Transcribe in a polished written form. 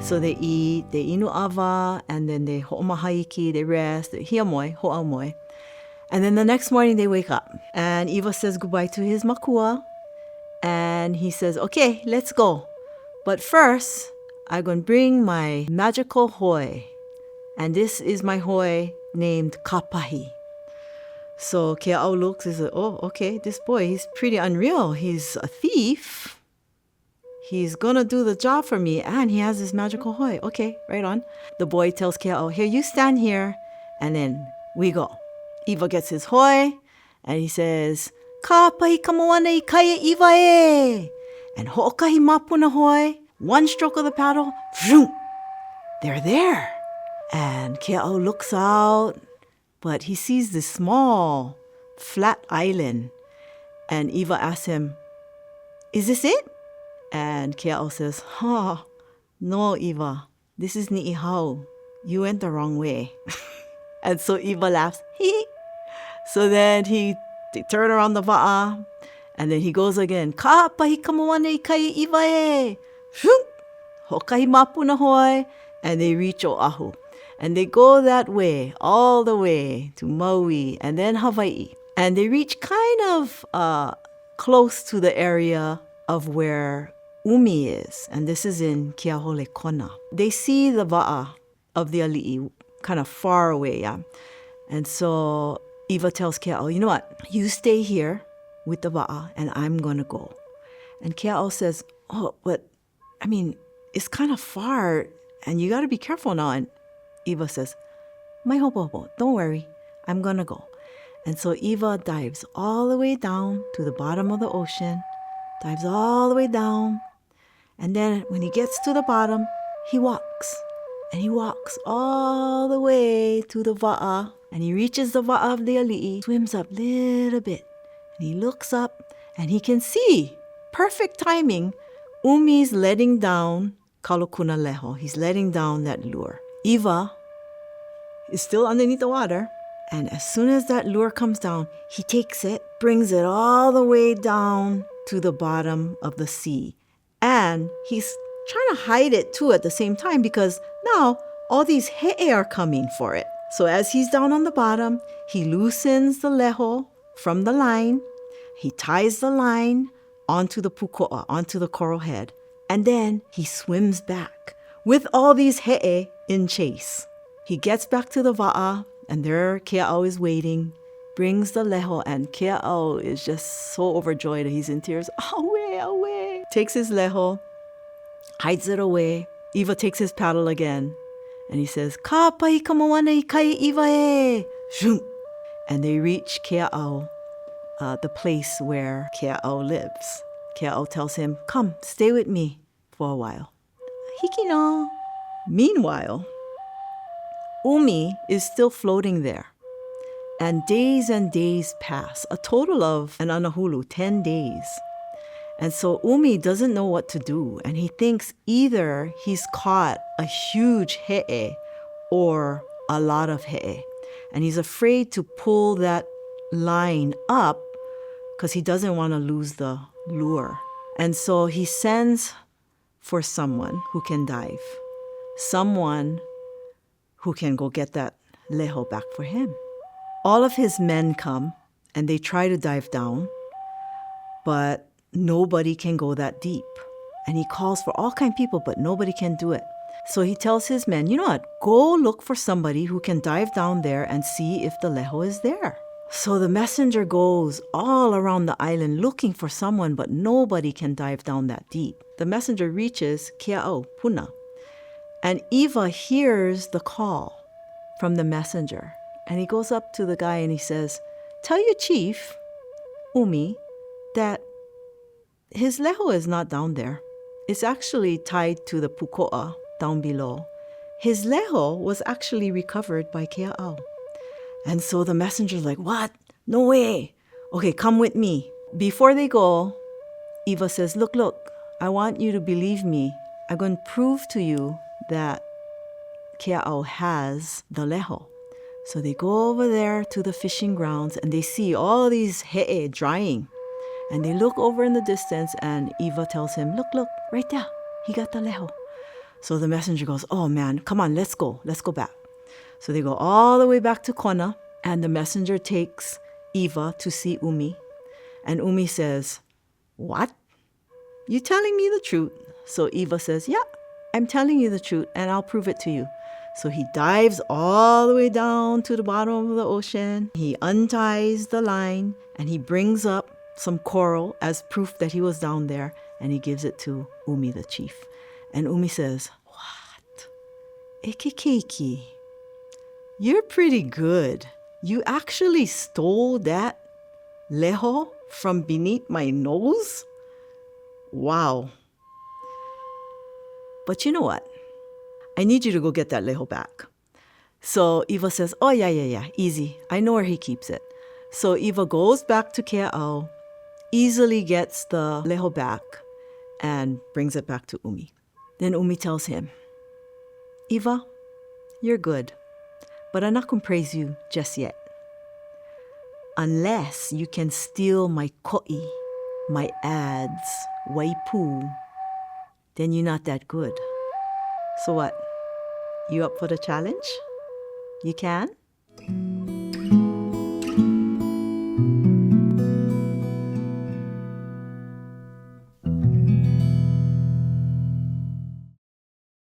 So they eat, they inu awa, and then they ho'omahaiki, they rest, hiamoe, ho'aumoe. And then the next morning they wake up. And ʻIwa says goodbye to his makua. And he says, okay, let's go. But first, I'm going to bring my magical hoi. And this is my hoi named Kapahi. So Keʻao looks and says, oh, okay, this boy, he's pretty unreal. He's a thief. He's going to do the job for me. And he has this magical hoi. Okay, right on. The boy tells Keʻao, here, you stand here. And then we go. ʻIwa gets his hoi. And he says, Kapahi ka moana I kaia ʻIwa e. And hoʻokahi mapuna hoi. One stroke of the paddle. Vroom, they're there. And Keʻao looks out. But he sees this small, flat island. And ʻIwa asks him, is this it? And Keʻao says, no, ʻIwa, this is Niʻihau. You went the wrong way. And so ʻIwa laughs, hee. So then they turn around the wa'a, and then he goes again, Kapahi ka moana I kaia ʻIwa e. Shoo! Hokahi mapuna hoi. And they reach Oahu. And they go that way, all the way to Maui and then Hawaii. And they reach kind of close to the area of where Umi is. And this is in Keahole Kona. They see the wa'a of the ali'i kind of far away, yeah. And so ʻIwa tells Keʻao, you know what? You stay here with the wa'a and I'm going to go. And Keʻao says, oh, but I mean, it's kind of far and you got to be careful now. And ʻIwa says, mai hopohopo, don't worry, I'm gonna go. And so ʻIwa dives all the way down to the bottom of the ocean, dives all the way down, and then when he gets to the bottom, he walks. And he walks all the way to the wa'a, and he reaches the wa'a of the ali'i, swims up a little bit, and he looks up, and he can see, perfect timing, Umi's letting down kalokuna leho. He's letting down that lure. ʻIwa is still underneath the water, and as soon as that lure comes down, he takes it, brings it all the way down to the bottom of the sea. And he's trying to hide it too at the same time because now all these he'e are coming for it. So as he's down on the bottom, he loosens the leho from the line, he ties the line onto the puko'a, onto the coral head, and then he swims back with all these he'e in chase. He gets back to the wa'a, and there Keʻao is waiting, brings the leho, and Keʻao is just so overjoyed. He's in tears. Away, away. Takes his leho, hides it away. ʻIwa takes his paddle again, and he says, Kapahi ka moana I kaia ʻIwa e. Shoom. And they reach Keʻao, the place where Keʻao lives. Keʻao tells him, come, stay with me for a while. Hiki no. Meanwhile, Umi is still floating there. And days pass, a total of, an anahulu, 10 days. And so Umi doesn't know what to do. And he thinks either he's caught a huge he'e or a lot of he'e. And he's afraid to pull that line up because he doesn't want to lose the lure. And so he sends for someone who can dive. Someone who can go get that leho back for him. All of his men come and they try to dive down, but nobody can go that deep. And he calls for all kind of people, but nobody can do it. So he tells his men, you know what, go look for somebody who can dive down there and see if the leho is there. So the messenger goes all around the island looking for someone, but nobody can dive down that deep. The messenger reaches Keʻao, Puna, and ʻIwa hears the call from the messenger. And he goes up to the guy and he says, tell your chief, Umi, that his leho is not down there. It's actually tied to the puko'a down below. His leho was actually recovered by Keʻao. And so the messenger's like, what? No way. Okay, come with me. Before they go, ʻIwa says, look, I want you to believe me. I'm going to prove to you that Keʻao has the leho. So they go over there to the fishing grounds and they see all these he'e drying. And they look over in the distance and ʻIwa tells him, look, right there. He got the leho. So the messenger goes, oh man, come on, let's go back. So they go all the way back to Kona and the messenger takes ʻIwa to see Umi. And Umi says, what? You telling me the truth? So ʻIwa says, yeah, I'm telling you the truth and I'll prove it to you. So he dives all the way down to the bottom of the ocean. He unties the line and he brings up some coral as proof that he was down there and he gives it to Umi, the chief. And Umi says, what? Ekekeiki, you're pretty good. You actually stole that leho from beneath my nose? Wow. But you know what? I need you to go get that leho back. So ʻIwa says, oh yeah, easy. I know where he keeps it. So ʻIwa goes back to Kaʻao, easily gets the leho back, and brings it back to Umi. Then Umi tells him, ʻIwa, you're good, but I'm not going to praise you just yet. Unless you can steal my ko'i, my ads, waipu, then you're not that good. So what? You up for the challenge? You can?